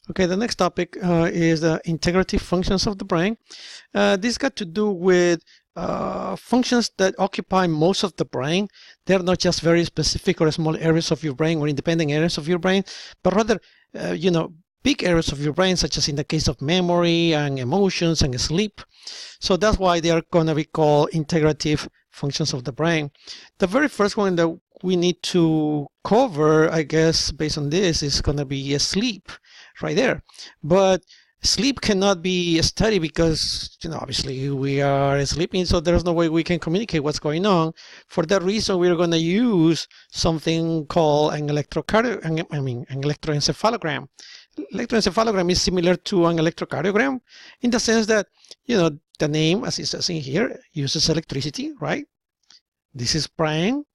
Okay, the next topic is the integrative functions of the brain. This got to do with functions that occupy most of the brain. They're not just very specific or small areas of your brain or independent areas of your brain, but rather, big areas of your brain, such as in the case of memory and emotions and sleep. So that's why they are going to be called integrative functions of the brain. The very first one that we need to cover, I guess, based on this, is going to be sleep right there. But sleep cannot be studied because, obviously we are sleeping, so there's no way we can communicate what's going on. For that reason, we're going to use something called an electroencephalogram. Electroencephalogram is similar to an electrocardiogram in the sense that, the name, as it says in here, uses electricity, right? This is brain,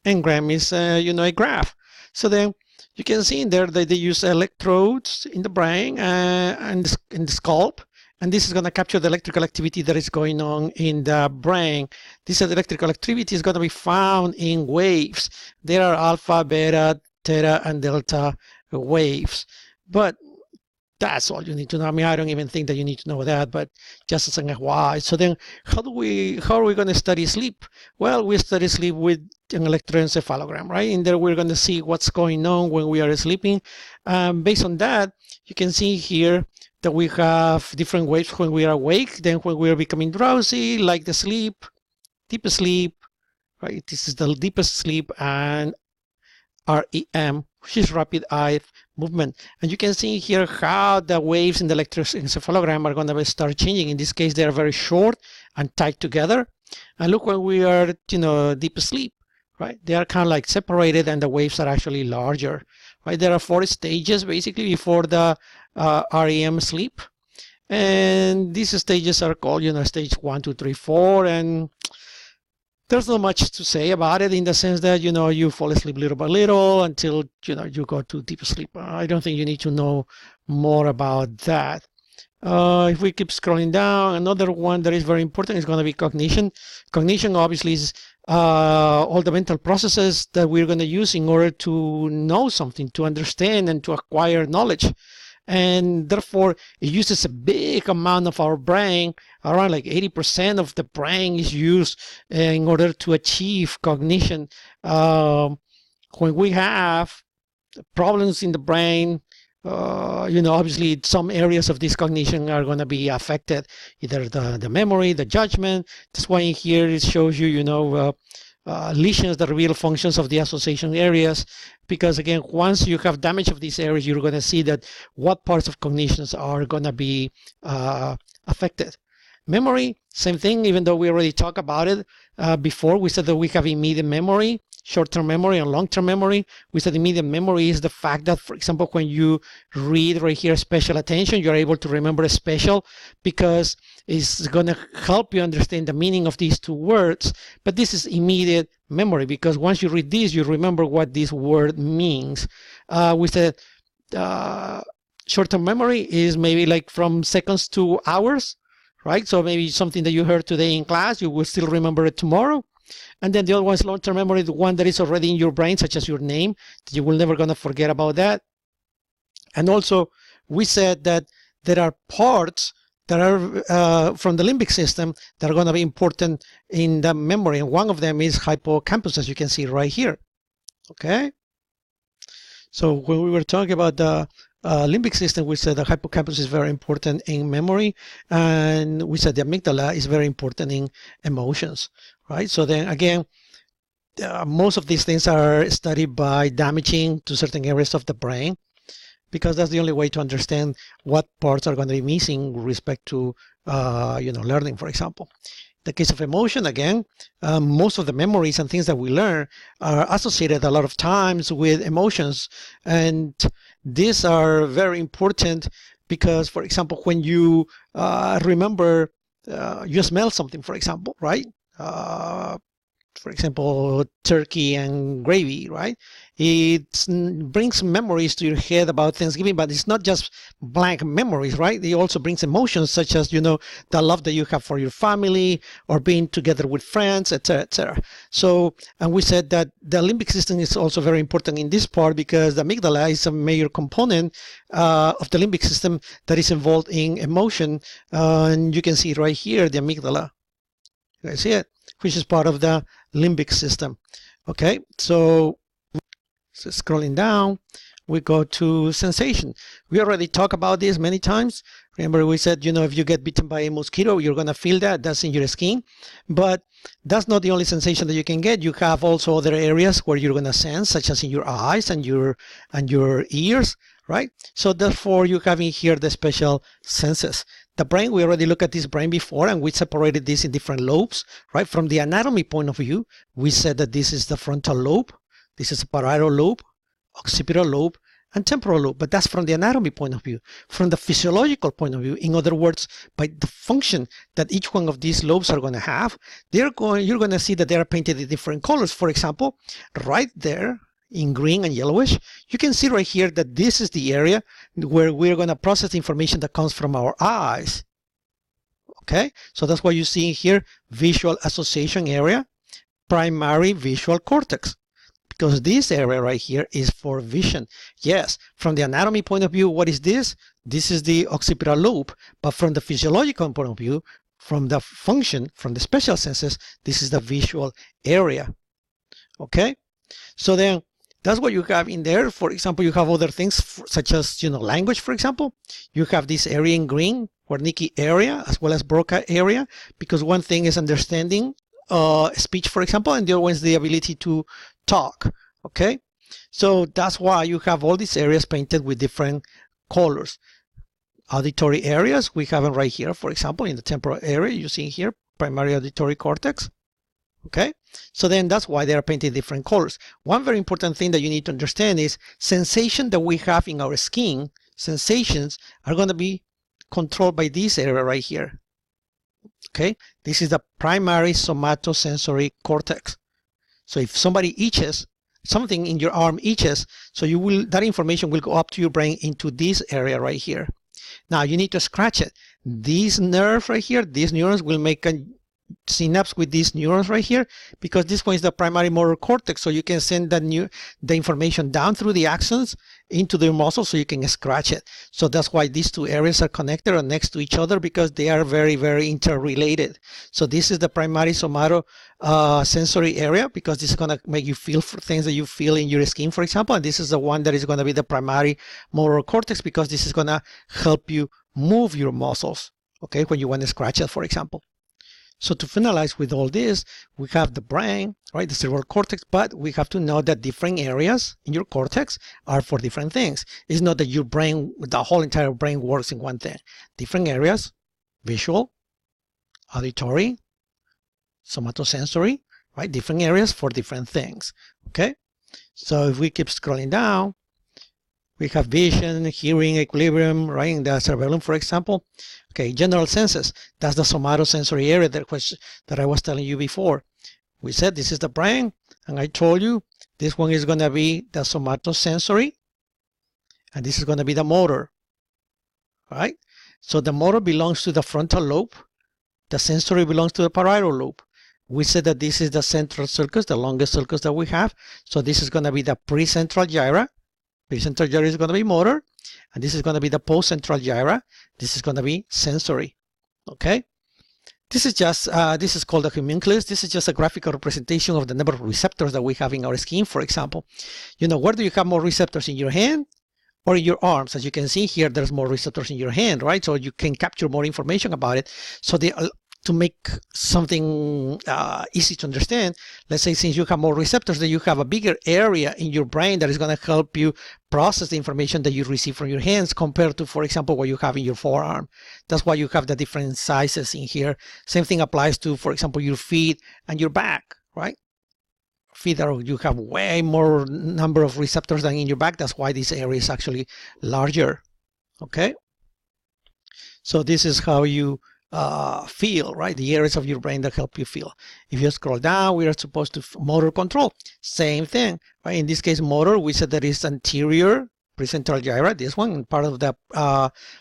and gram is, a graph. So then you can see in there that they use electrodes in the brain and in the scalp, and this is going to capture the electrical activity that is going on in the brain. This electrical activity is going to be found in waves. There are alpha, beta, theta, and delta waves. But that's all you need to know. I mean, I don't even think that you need to know that, but just as an why. So then how are we going to study sleep? Well, we study sleep with an electroencephalogram, right? In there, we're going to see what's going on when we are sleeping. Based on that, you can see here that we have different waves when we are awake, then when we are becoming drowsy, like the sleep, deep sleep, right? This is the deepest sleep, and REM, which is rapid eye movement. And you can see here how the waves in the electroencephalogram are going to start changing. In this case, they are very short and tied together. And look, when we are, deep sleep, right? They are kind of like separated, and the waves are actually larger, right? There are 4 stages basically before the REM sleep. And these stages are called, stage 1, 2, 3, 4. And there's not much to say about it in the sense that, you fall asleep little by little until, you go to deep sleep. I don't think you need to know more about that. If we keep scrolling down, another one that is very important is going to be cognition. Cognition obviously is all the mental processes that we're going to use in order to know something, to understand and to acquire knowledge. And therefore, it uses a big amount of our brain. Around like 80% of the brain is used in order to achieve cognition. When we have problems in the brain, obviously some areas of this cognition are going to be affected, either the memory, the judgment. That's why in here it shows you, lesions that reveal functions of the association areas, because again, once you have damage of these areas, you're going to see that what parts of cognitions are going to be affected. Memory, same thing, even though we already talked about it before. We said that we have immediate memory, short-term memory, and long-term memory. We said immediate memory is the fact that, for example, when you read right here special attention, you're able to remember a special because it's going to help you understand the meaning of these 2 words. But this is immediate memory because once you read this, you remember what this word means. We said short-term memory is maybe like from seconds to hours, right? So maybe something that you heard today in class, you will still remember it tomorrow. And then the other one is long-term memory, the one that is already in your brain, such as your name, that you will never going to forget about that. And also, we said that there are parts that are from the limbic system that are going to be important in the memory. And one of them is hippocampus, as you can see right here. Okay? So when we were talking about the limbic system, we said the hippocampus is very important in memory, and we said the amygdala is very important in emotions, right? So then again, most of these things are studied by damaging to certain areas of the brain, because that's the only way to understand what parts are going to be missing with respect to learning, for example. The case of emotion, again, most of the memories and things that we learn are associated a lot of times with emotions. And these are very important because, for example, when you remember, you smell something, for example, right? for example, turkey and gravy, right? It brings memories to your head about Thanksgiving, but it's not just blank memories, right? It also brings emotions such as, the love that you have for your family or being together with friends, etc., etc. So, and we said that the limbic system is also very important in this part because the amygdala is a major component of the limbic system that is involved in emotion. And you can see it right here, the amygdala. You guys see it? Which is part of the limbic system. Okay, so scrolling down, we go to sensation. We already talked about this many times. Remember we said, if you get bitten by a mosquito, you're going to feel that. That's in your skin. But that's not the only sensation that you can get. You have also other areas where you're going to sense, such as in your eyes and your ears, right? So therefore, you have in here the special senses. The brain, we already looked at this brain before, and we separated this in different lobes, right? From the anatomy point of view, we said that this is the frontal lobe, this is the parietal lobe, occipital lobe, and temporal lobe. But that's from the anatomy point of view. From the physiological point of view, in other words, by the function that each one of these lobes are going to have, you're going to see that they are painted in different colors. For example, right there, in green and yellowish, you can see right here that this is the area where we're going to process the information that comes from our eyes. Okay, so that's why you see here visual association area, primary visual cortex, because this area right here is for vision. Yes, from the anatomy point of view, what is this? This is the occipital lobe, but from the physiological point of view, from the function, from the special senses, this is the visual area. Okay, so then that's what you have in there. For example, you have other things such as, language, for example. You have this area in green, Wernicke area, as well as Broca area, because one thing is understanding speech, for example, and the other one is the ability to talk. Okay, so that's why you have all these areas painted with different colors. Auditory areas, we have them right here, for example, in the temporal area, you see here, primary auditory cortex. Okay, so then that's why they are painted different colors. One very important thing that you need to understand is sensation that we have in our skin, sensations are going to be controlled by this area right here. Okay, this is the primary somatosensory cortex. So if somebody itches, something in your arm itches, so that information will go up to your brain into this area right here. Now you need to scratch it. These nerves right here, these neurons will make a synapse with these neurons right here, because this one is the primary motor cortex, so you can send the information down through the axons into the muscle so you can scratch it. So that's why these two areas are connected or next to each other, because they are very, very interrelated. So this is the primary somatosensory area, because this is going to make you feel for things that you feel in your skin, for example, and this is the one that is going to be the primary motor cortex, because this is going to help you move your muscles, okay, when you want to scratch it, for example. So to finalize with all this, we have the brain, right, the cerebral cortex, but we have to know that different areas in your cortex are for different things. It's not that your brain, the whole entire brain works in one thing. Different areas, visual, auditory, somatosensory, right, different areas for different things, okay? So if we keep scrolling down, we have vision, hearing, equilibrium, right, in the cerebellum, for example. Okay, general senses, that's the somatosensory area that I was telling you before. We said this is the brain, and I told you this one is going to be the somatosensory, and this is going to be the motor, right? So the motor belongs to the frontal lobe, the sensory belongs to the parietal lobe. We said that this is the central sulcus, the longest sulcus that we have, so this is going to be the precentral gyra. Precentral gyra is going to be motor, and this is going to be the postcentral gyra. This is going to be sensory. Okay, this is just this is called the homunculus. This is just a graphical representation of the number of receptors that we have in our skin. For example, where do you have more receptors, in your hand or in your arms? As you can see here, there's more receptors in your hand, right? So you can capture more information about it. So to make something easy to understand, let's say since you have more receptors, then you have a bigger area in your brain that is going to help you process the information that you receive from your hands compared to, for example, what you have in your forearm. That's why you have the different sizes in here. Same thing applies to, for example, your feet and your back, right? Feet you have way more number of receptors than in your back. That's why this area is actually larger. Okay, so this is how you feel, right? The areas of your brain that help you feel. If you scroll down, we are supposed to motor control. Same thing, right? In this case, motor, we said that is anterior precentral gyra, this one, part of the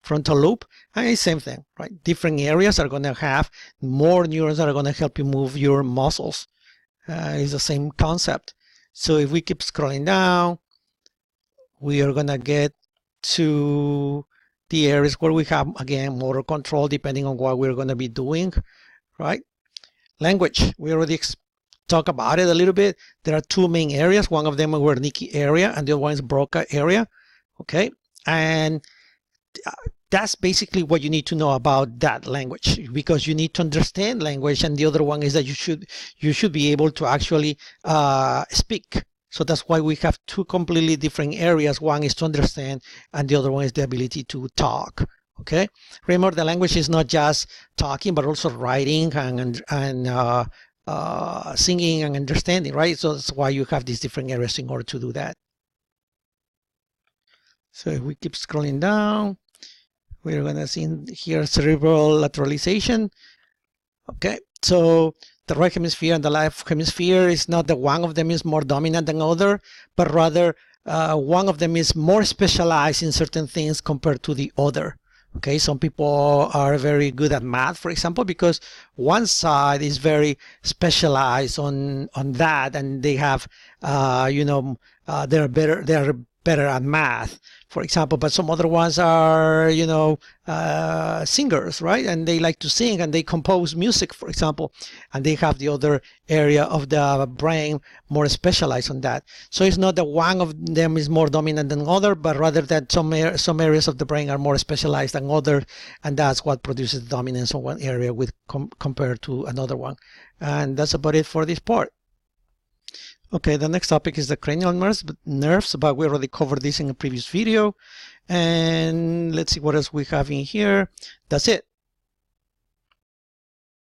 frontal lobe, and it's same thing, right? Different areas are going to have more neurons that are going to help you move your muscles. It's the same concept. So if we keep scrolling down, we are going to get to the areas where we have, again, motor control, depending on what we're going to be doing, right? Language, we already talked about it a little bit. There are two main areas. One of them is Wernicke area, and the other one is Broca area, okay? And that's basically what you need to know about that language, because you need to understand language, and the other one is that you should be able to actually speak. So that's why we have two completely different areas. One is to understand, and the other one is the ability to talk. Okay. Remember, the language is not just talking, but also writing and singing and understanding, right? So that's why you have these different areas in order to do that. So if we keep scrolling down, we're going to see here cerebral lateralization. Okay. So the right hemisphere and the left hemisphere is not that one of them is more dominant than other, but rather one of them is more specialized in certain things compared to the other. Okay, some people are very good at math, for example, because one side is very specialized on that, and they have, they're better at math, for example. But some other ones are, singers, right? And they like to sing and they compose music, for example, and they have the other area of the brain more specialized on that. So it's not that one of them is more dominant than other, but rather that some areas of the brain are more specialized than others, and that's what produces dominance on one area with compared to another one. And that's about it for this part. Okay, the next topic is the cranial nerves, but we already covered this in a previous video. And let's see what else we have in here. That's it.